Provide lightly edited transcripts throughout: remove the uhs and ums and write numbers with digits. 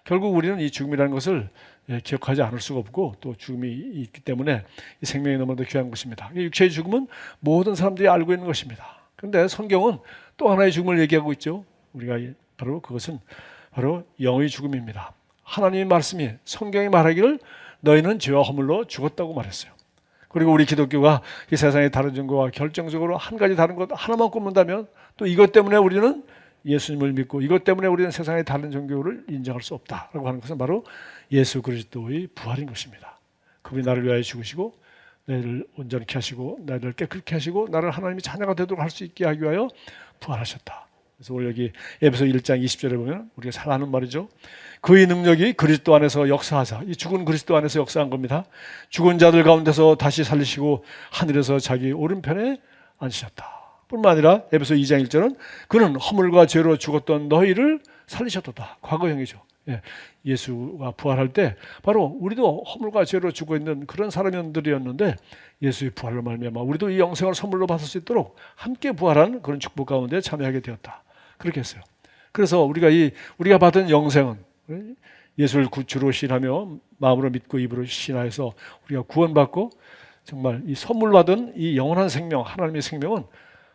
결국 우리는 이 죽음이라는 것을 기억하지 않을 수가 없고 또 죽음이 있기 때문에 이 생명이 너무나도 귀한 것입니다. 육체의 죽음은 모든 사람들이 알고 있는 것입니다. 그런데 성경은 또 하나의 죽음을 얘기하고 있죠. 우리가 바로 그것은 바로 영의 죽음입니다. 하나님의 말씀이 성경이 말하기를 너희는 죄와 허물로 죽었다고 말했어요. 그리고 우리 기독교가 이 세상의 다른 종교와 결정적으로 한 가지 다른 것 하나만 꼽는다면 또 이것 때문에 우리는 예수님을 믿고 이것 때문에 우리는 세상의 다른 종교를 인정할 수 없다라고 하는 것은 바로 예수 그리스도의 부활인 것입니다. 그분이 나를 위하여 죽으시고 나를 온전케 하시고 나를 깨끗게 하시고 나를 하나님의 자녀가 되도록 할 수 있게 하기 위하여 부활하셨다. 그래서 오늘 여기 에베소 1장 20절에 보면 우리가 잘 아는 말이죠. 그의 능력이 그리스도 안에서 역사하사, 이 죽은 그리스도 안에서 역사한 겁니다. 죽은 자들 가운데서 다시 살리시고 하늘에서 자기 오른편에 앉으셨다. 뿐만 아니라 에베소 2장 1절은 그는 허물과 죄로 죽었던 너희를 살리셨도다. 과거형이죠. 예수가 부활할 때 바로 우리도 허물과 죄로 죽어있는 그런 사람들이었는데 예수의 부활로 말미암아 우리도 이 영생을 선물로 받을 수 있도록 함께 부활한 그런 축복 가운데 참여하게 되었다. 그렇게 했어요. 그래서 우리가 받은 영생은 예수를 구주로 신하며 마음으로 믿고 입으로 신하여서 우리가 구원받고 정말 이 선물 받은 이 영원한 생명, 하나님의 생명은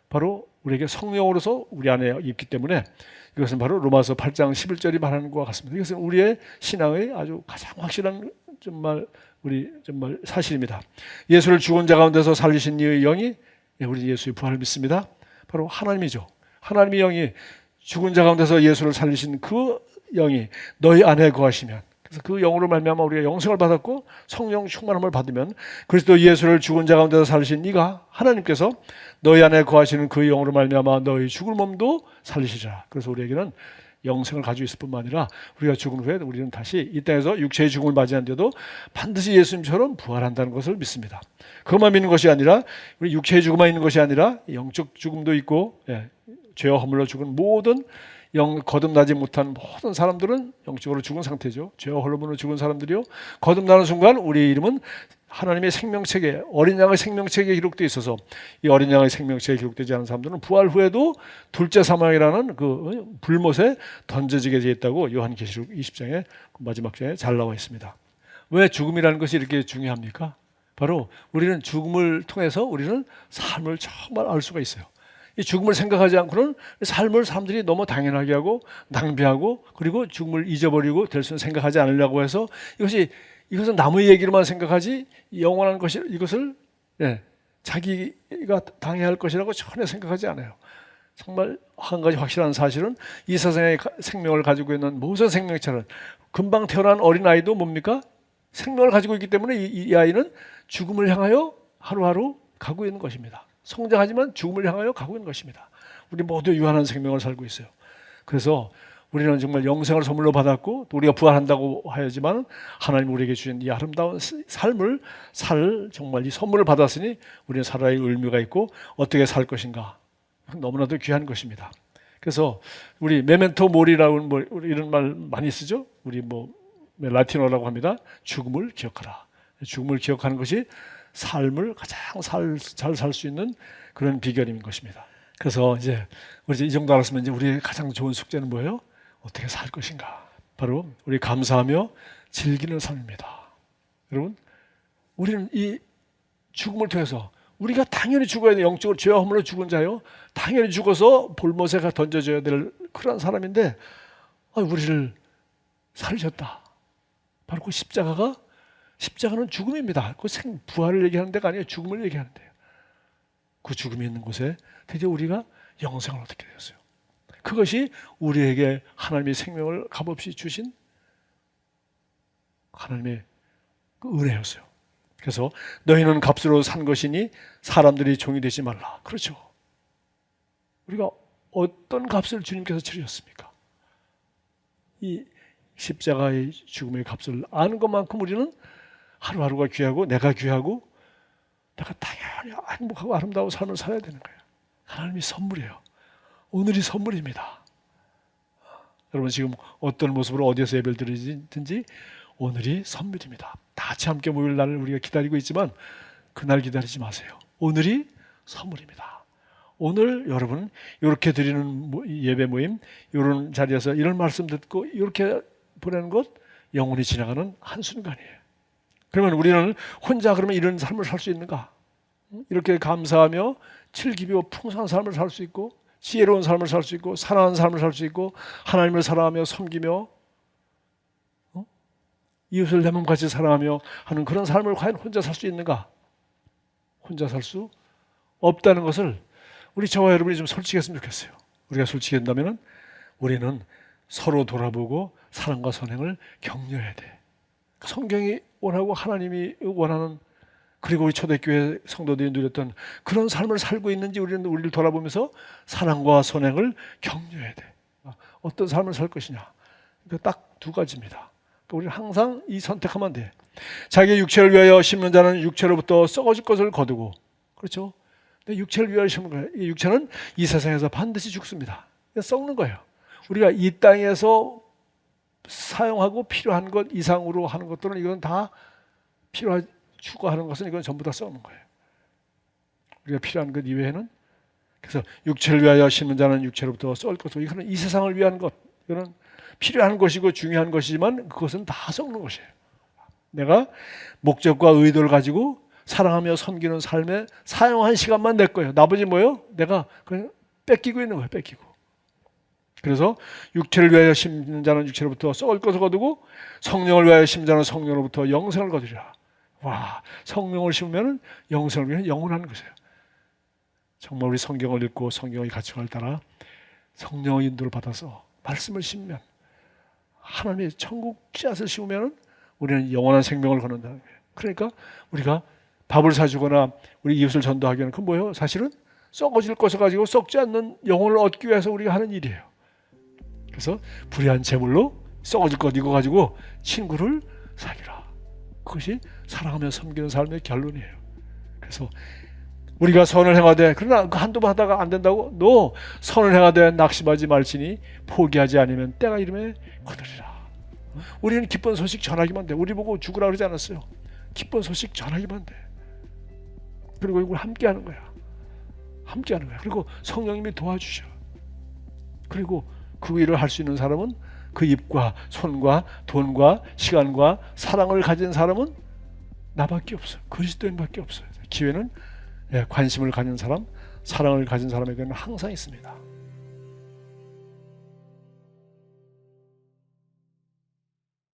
바로 우리에게 성령으로서 우리 안에 있기 때문에 이것은 바로 로마서 8장 11절이 말하는 것과 같습니다. 이것은 우리의 신앙의 아주 가장 확실한 정말 사실입니다. 예수를 죽은 자 가운데서 살리신 이의 영이 우리 예수의 부활을 믿습니다. 바로 하나님이죠. 하나님의 영이 죽은 자 가운데서 예수를 살리신 그 영이 너희 안에 거하시면, 그래서 그 영으로 말미암아 우리가 영생을 받았고 성령 충만함을 받으면 그리스도 예수를 죽은 자 가운데서 살리신 이가 하나님께서 너희 안에 거하시는 그 영으로 말미암아 너희 죽을 몸도 살리시리라. 그래서 우리에게는 영생을 가지고 있을 뿐만 아니라 우리가 죽은 후에 우리는 다시 이 땅에서 육체의 죽음을 맞이하는데도 반드시 예수님처럼 부활한다는 것을 믿습니다. 그것만 믿는 것이 아니라 우리 육체의 죽음만 있는 것이 아니라 영적 죽음도 있고 죄와 허물로 죽은 모든 거듭나지 못한 모든 사람들은 영적으로 죽은 상태죠. 죄와 허물로 죽은 사람들이요, 거듭나는 순간 우리의 이름은 하나님의 생명책에, 어린 양의 생명책에 기록되어 있어서 이 어린 양의 생명책에 기록되지 않은 사람들은 부활 후에도 둘째 사망이라는 그 불못에 던져지게 되어 있다고 요한계시록 20장의 마지막 장에 잘 나와 있습니다. 왜 죽음이라는 것이 이렇게 중요합니까? 바로 우리는 죽음을 통해서 우리는 삶을 정말 알 수가 있어요. 이 죽음을 생각하지 않고는 삶을 사람들이 너무 당연하게 하고 낭비하고 그리고 죽음을 잊어버리고 될 수는 생각하지 않으려고 해서 이것은 남의 얘기로만 생각하지 영원한 것이 이것을 자기가 당해야 할 것이라고 전혀 생각하지 않아요. 정말 한 가지 확실한 사실은 이 세상의 생명을 가지고 있는 모든 생명체는 금방 태어난 어린아이도 뭡니까? 생명을 가지고 있기 때문에 이 아이는 죽음을 향하여 하루하루 가고 있는 것입니다. 성장하지만 죽음을 향하여 가고 있는 것입니다. 우리 모두 유한한 생명을 살고 있어요. 그래서 우리는 정말 영생을 선물로 받았고 또 우리가 부활한다고 하지만 하나님 우리에게 주신 이 아름다운 삶을 정말 이 선물을 받았으니 우리는 살아야 할 의미가 있고 어떻게 살 것인가 너무나도 귀한 것입니다. 그래서 우리 메멘토 모리라고 이런 말 많이 쓰죠. 우리 라틴어라고 합니다. 죽음을 기억하라. 죽음을 기억하는 것이 삶을 가장 잘 살 수 있는 그런 비결인 것입니다. 그래서 이제 이 정도 알았으면 이제 우리의 가장 좋은 숙제는 뭐예요? 어떻게 살 것인가? 바로 우리 감사하며 즐기는 삶입니다. 여러분, 우리는 이 죽음을 통해서 우리가 당연히 죽어야 돼. 영적으로 죄와 허물로 죽은 자요. 당연히 죽어서 볼못에 던져져야 될 그런 사람인데 우리를 살리셨다. 바로 그 십자가는 죽음입니다. 그 부활을 얘기하는 데가 아니에요. 죽음을 얘기하는 데요. 그 죽음이 있는 곳에 드디어 우리가 영생을 얻게 되었어요. 그것이 우리에게 하나님의 생명을 값없이 주신 하나님의 그 은혜였어요. 그래서 너희는 값으로 산 것이니 사람들이 종이 되지 말라. 그렇죠. 우리가 어떤 값을 주님께서 치르셨습니까? 이 십자가의 죽음의 값을 아는 것만큼 우리는 하루하루가 귀하고 내가 귀하고 내가 당연히 행복하고 아름다운 삶을 살아야 되는 거예요. 하나님이 선물이에요. 오늘이 선물입니다. 여러분 지금 어떤 모습으로 어디에서 예배를 드리든지 오늘이 선물입니다. 다 같이 함께 모일 날을 우리가 기다리고 있지만 그날 기다리지 마세요. 오늘이 선물입니다. 오늘 여러분 이렇게 드리는 예배 모임 이런 자리에서 이런 말씀 듣고 이렇게 보내는 것, 영혼이 지나가는 한순간이에요. 그러면 우리는 혼자 그러면 이런 삶을 살 수 있는가? 이렇게 감사하며 즐기며 풍성한 삶을 살 수 있고, 지혜로운 삶을 살 수 있고, 사랑하는 삶을 살 수 있고, 하나님을 사랑하며 섬기며 이웃을 내 몸같이 사랑하며 하는 그런 삶을 과연 혼자 살 수 있는가? 혼자 살 수 없다는 것을 우리 저와 여러분이 좀 솔직했으면 좋겠어요. 우리가 솔직한다면 우리는 서로 돌아보고 사랑과 선행을 격려해야 돼. 성경이 원하고 하나님이 원하는, 그리고 우리 초대교회 성도들이 누렸던 그런 삶을 살고 있는지 우리를 돌아보면서 사랑과 선행을 격려해야 돼. 어떤 삶을 살 것이냐. 딱 두 가지입니다. 우리는 항상 이 선택하면 돼. 자기의 육체를 위하여 심는 자는 육체로부터 썩어질 것을 거두고, 그렇죠? 근데 육체를 위하여 심는 거예요. 이 육체는 이 세상에서 반드시 죽습니다. 썩는 거예요. 우리가 이 땅에서 사용하고 필요한 것 이상으로 하는 것들은 이건 다 추구하는 것은 이건 전부 다 썩는 거예요. 우리가 필요한 것 이외에는, 그래서 육체를 위하여 심는 자는 육체로부터 썩을 것이고, 이거는 이 세상을 위한 것, 이거는 필요한 것이고 중요한 것이지만 그것은 다 썩는 것이에요. 내가 목적과 의도를 가지고 사랑하며 섬기는 삶에 사용한 시간만 내 거예요. 나머지 뭐예요? 내가 그냥 뺏기고 있는 거예요. 뺏기고. 그래서 육체를 위하여 심는 자는 육체로부터 썩을 것을 거두고 성령을 위하여 심는 자는 성령으로부터 영생을 거두리라. 와, 성령을 심으면 영생을 위해 영원한 것이에요. 정말 우리 성경을 읽고 성경의 가치관을 따라 성령의 인도를 받아서 말씀을 심으면, 하나님의 천국 씨앗을 심으면 우리는 영원한 생명을 거둔다는 거예요. 그러니까 우리가 밥을 사주거나 우리 이웃을 전도하기에는 그건 뭐예요? 사실은 썩어질 것을 가지고 썩지 않는 영혼을 얻기 위해서 우리가 하는 일이에요. 그래서 불의한 재물로 썩어질 것 이거 가지고 친구를 사귀라. 그것이 사랑하며 섬기는 삶의 결론이에요. 그래서 우리가 선을 행하되, 그러나 그 한두 번 하다가 안 된다고? 너 선을 행하되 낙심하지 말지니 포기하지 않으면 때가 이름에 거두리라. 우리는 기쁜 소식 전하기만 돼. 우리 보고 죽으라 그러지 않았어요. 기쁜 소식 전하기만 돼. 그리고 이걸 함께 하는 거야. 함께 하는 거야. 그리고 성령님이 도와주셔. 그리고 그 일을 할 수 있는 사람은, 그 입과 손과 돈과 시간과 사랑을 가진 사람은 나밖에 없어요. 그리스도인밖에 없어요. 기회는 관심을 가진 사람, 사랑을 가진 사람에게는 항상 있습니다.